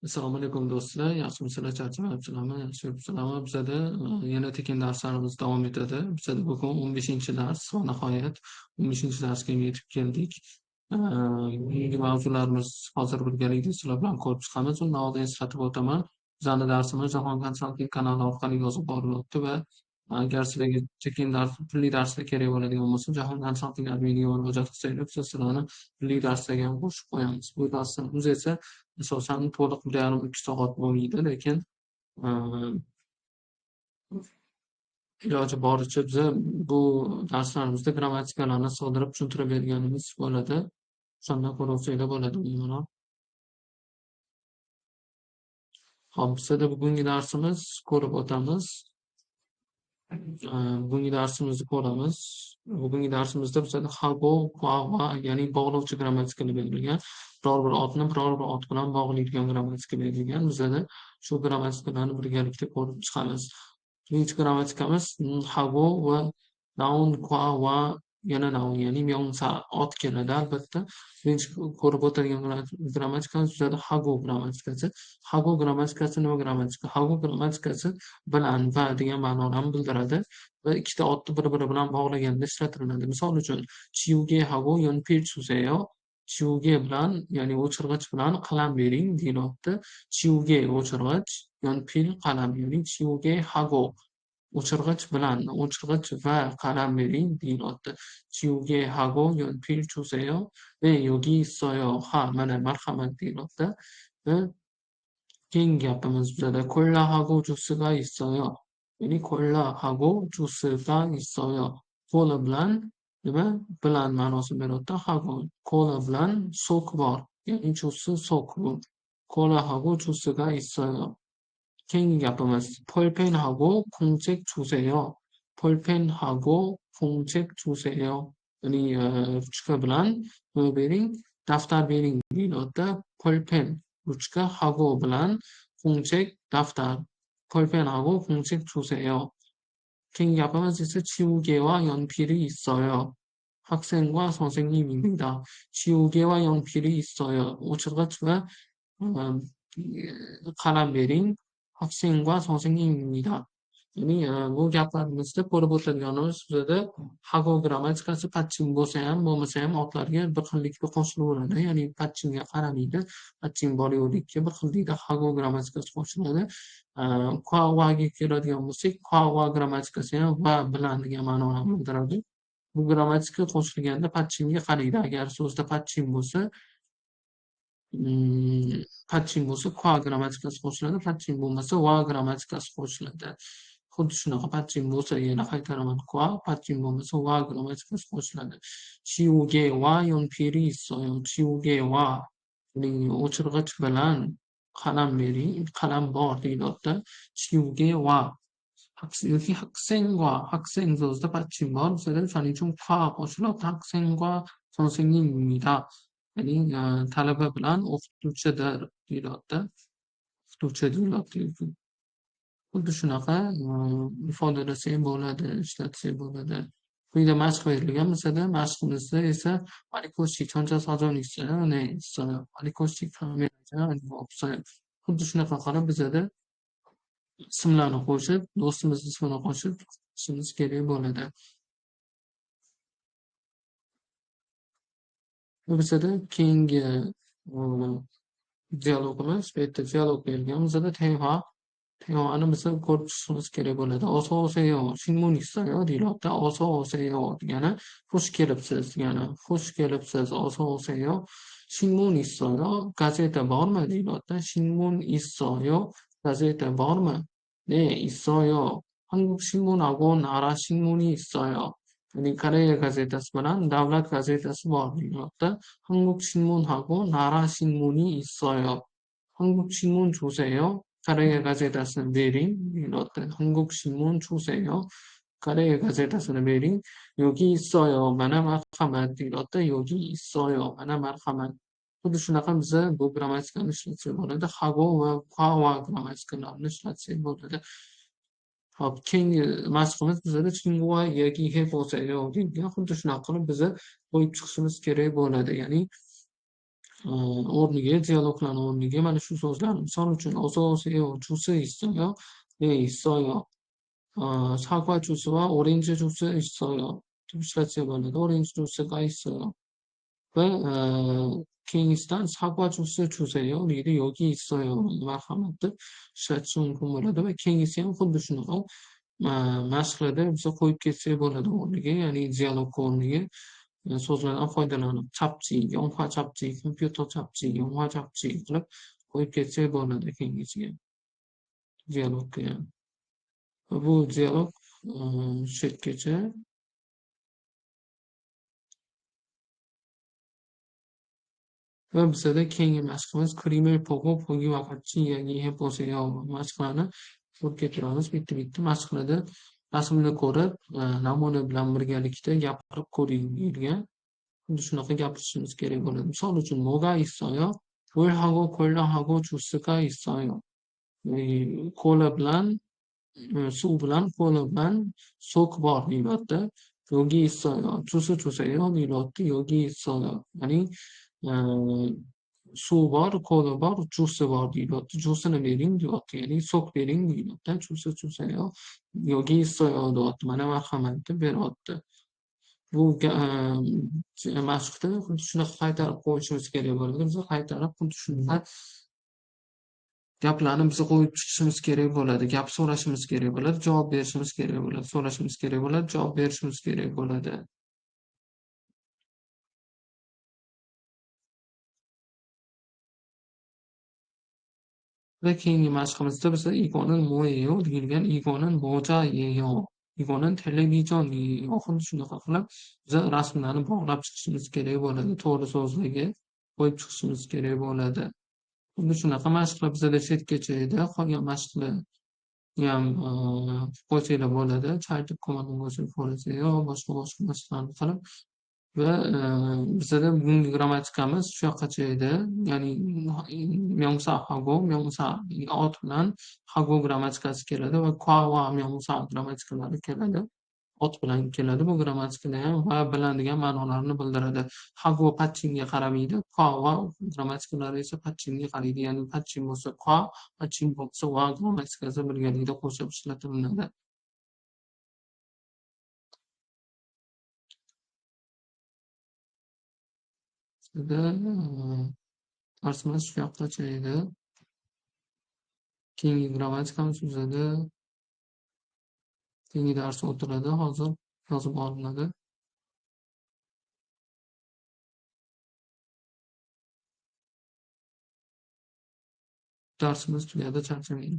Assalomu alaykum do'stlar. Yaxshimisizlar? Charchamayapsizlarmi? Yaxshi yuribsizlarmi? Bizada yana tekin darslarimiz davom etadi. Bizada bugun 15-dars va nihoyat 15-darsga yetib keldik. Bugungi mavzularimiz hozir birgalikda sizlar bilan ko'rib chiqamiz. Undan oldin eslatib o'taman. Bizani darsimiz Jahon konsalting kanali orqali yozib borilyapti va agar sizlarga tekin dars, pulli darslar kerak bo'ladigan bo'lsa, Jahon konsalting adminiga murojaat qilsanglar, biz sizlarni pulli darslarga ham qo'shib qo'yamiz. Bu darslarimiz esa asosan to'liq 1,5-2 soat bo'lmaydi, lekin iloji boricha biza bu darslarimizda grammatikalarni sig'dirib tushuntirib berganimiz bo'ladi. O'shandan ko'ra bo'ladi umuman. Hop, bizada bugungi darsimiz ko'rib o'tamiz. Bugungi darsimizni ko'ramiz. Bugungi darsimizda bizada hago, va ya'ni bog'lovchi grammatikalar berilgan. Biror bir otni biror bir ot bilan bog'laydigan grammatika berilgan. Bizada shu grammatikalarni birgalikda ko'rib chiqamiz. Birinchi grammatikamiz hago va noun, va yana noun, ya'ni miyonsa ot keladi albatta. Birinchi ko'rib o'tadigan grammatikamiz bizada hago grammatikasi. Hago grammatikasi nima grammatika? Hago grammatikasi bilan va degan ma'nolarni bildiradi va ikkita otni bir-biri bilan bog'laganda ishlatiladi. Misol uchun, chiuge hago yonpil chuseyo. Chiuge bilan, ya'ni o'chirg'ich bilan qalam bering deyilyapti. Chiuge o'chirg'ich, yonpil qalam, ya'ni chiuge hago o'chirg'ich bilan, o'chirg'ich va qalam bering deyilyapti. chiuge hago yonpil chuseyo va yogi soyo ha, mana marhamat deyilyapti. Va keyingi gapimiz bizada 콜라하고 주스가 있어요. ya'ni 콜라하고 주스가 있어요. Kola bilan nima? Bilan ma'nosini beryapti. hago, kola bilan sok bor. Ya'ni jusi sok bu. 콜라하고 주스가 있어요. keyingi gapimiz 볼펜하고 공책 주세요. 볼펜하고 공책 주세요. ya'ni ruchka bilan nima bering? Daftar bering deyilyapti. 볼펜 ruchka, hago bilan 공책 daftar. 볼펜하고 공책 주세요. keyingi gapimiz esa 지우개와 연필이 있어요. 학생과 선생님입니다. 지우개와 연필이 있어요. o'chirg'ich va qalam bering. 학생과 선생님입니다. ya'ni bu gaplarimizda ko'rib o'tadiganimiz bizada hago grammatikasi patching bo'lsa ham, bo'lmasa ham otlarga bir xillikda qo'shilaveradi. Ya'ni patchingga qaramaydi. Patching bor-yo'qlikka bir xillikda hago grammatikasi qo'shiladi. Vaga keladigan bo'lsak, va grammatikasi ham va bilan degan ma'noni bildiradi. Bu grammatika qo'shilganda patchingga qaraydi. Agar so'zda patching bo'lsa, patching bo'lsa qua grammatikasi qo'shiladi, patching bo'lmasa va grammatikasi qo'shiladi. Xuddi shunaqa patching bo'lsa, yana qaytaraman, qua, patching bo'lmasa va grammatikasi qo'shiladi. chiuge va yonpiri 있어요. chiuge va, ya'ni o'chirg'ich bilan qalam bering, qalam bor deyilyapti. chiuge va yoki 학생과, 학생 so'zida patching bor. Bizada shuning uchun qua qo'shilyapti. 학생과 선생님입니다. ya'ni talaba bilan o'qituvchidir deyilyapti. O'qituvchi deyilyapti. Xuddi shunaqa ifodalasak bo'ladi, ishlatsak bo'ladi. Quyida mashq berilgan. Bizada mashqimizda esa Malikoshi choncha sajon 있어요. Malikoshi kameraga opsiya. Xuddi shunaqa qilib bizada ismlarni qo'shib, do'stimiz ismini qo'shib ishimiz kerak bo'ladi. bizada keyingi dialogimiz, bu yerda dialog berilgan. Bizada Tevani biza ko'rib chiqishimiz kerak bo'ladi. Oso oseyo, shinmun 있어요 deyilyapti. Oso oseyo degani xush kelibsiz degani. Xush kelibsiz, oso oseyo. Shinmun 있어요, gazeta bormi deyilyapti. Shinmun 있어요, gazeta bormi? 네, 있어요. 한국 신문하고 나라 신문이 있어요. ya'ni Koreya gazetasi bilan davlat gazetasi bor deyilyapti. 한국 신문하고 나라 신문이 있어요. 한국 신문 주세요. Koreya gazetasini bering deyilyapti. 한국 신문 주세요. Koreya gazetasini bering. 여기 있어요. mana marhamat deyilyapti. 여기 있어요. mana marhamat. Xuddi shunaqa biza bu grammatikani ishlatsak bo'ladi. hago va qua grammatikalarini ishlatsak bo'ladi. Hop, keyingi mashqimiz bizada 친구와 얘기해보세요 deyilgan. Xuddi shunaqa qilib biza qo'yib chiqishimiz kerak bo'ladi. Ya'ni o'rniga, dialoglarni o'rniga mana shu so'zlarni misol uchun "asosiy 주스 있어요?" "네, 있어요." "사과 주스와 오렌지 주스 있어요." deb ishlatsa bo'ladi. "오렌지 주스가 있어요." va keyingisida "사과 주스 주세요." deydi. "여기 있어요." marhamat deb ishlatish mumkin bo'ladi va keyingisi ham xuddi shunaqa mashqlarda biza qo'yib ketsak bo'ladi o'rniga, ya'ni dialog o'rniga so'zlardan foydalanib chapchi, 영화 chapchi, kompyuter chapchi, 영화 chapchi qilib qo'yib ketsak bo'ladi keyingisiga dialogga ham. Va bu dialog shu yergacha va bizada keyingi mashqimiz "Kreml 보고 보기와 같이 이야기해 보세요." mashqlarni o'qib turamiz bitta-bitta mashqlarda rasmni ko'rib, namuna bilan birgalikda gapirib ko'ring deyilgan. Xuddi shunaqa gapirishimiz kerak bo'ladi. Misol uchun "뭐가 있어요?" "물하고 콜라하고 주스가 있어요." kola bilan suv bilan, kola bilan sok bor deyilyapti. "여기 있어요." "주스 주세요." deyilyapti. "여기 있어요." ya'ni suv bor, kola bor, jusi bor deyilyapti. Jusini bering deyapti, ya'ni sok bering deyilyapti. "주스 주세요." "여기 있어요." deyapti. Mana marhamat deb beryapti. Bu mashqda xuddi shunaqa qaytarib qo'yishimiz kerak bo'ladi. Biz qaytarib xuddi shunday gaplarni biz qo'yib chiqishimiz kerak bo'ladi. Gap so'rashimiz kerak bo'ladi, javob berishimiz kerak bo'ladi. So'rashimiz kerak bo'ladi, javob berishimiz kerak bo'ladi. Va keyingi mashqimizda biza "이거는 뭐예요?" deyilgan "이거는 모자예요." "이거는 텔레비전이에요." xuddi shunaqa qilib biza rasmlarni bog'lab chiqishimiz kerak bo'ladi. To'g'ri so'zlarga qo'yib chiqishimiz kerak bo'ladi. Xuddi shunaqa mashqlar bizada shu yergacha edi. Qolgan mashqlarniyam qo'ysanglar bo'ladi. Chaltib ko'madim bosib qo'ysayu boshqa mashqlarni qilib va bizada bugungi grammatikamiz shu yoqqacha edi. Ya'ni 명사하고 명사 ot bilan hago grammatikasi keladi va qua 명사 grammatikalari keladi. Ot bilan keladi. Bu grammatikalar ham va bilan degan ma'nolarni bildiradi. Hago patchinga qaramaydi. Qua grammatikalari esa patchinga qaraydi. Ya'ni patchin bo'lsa qua, patchin bo'lsa va grammatikasi birgalikda qo'shib ishlatilinadi. Bizda darsimiz shu yoqqacha edi. Keyingi grammatikamiz bizada keyingi dars o'tiladi. Hozir yozib olinadi. Darsimiz tugadi. Charchamang.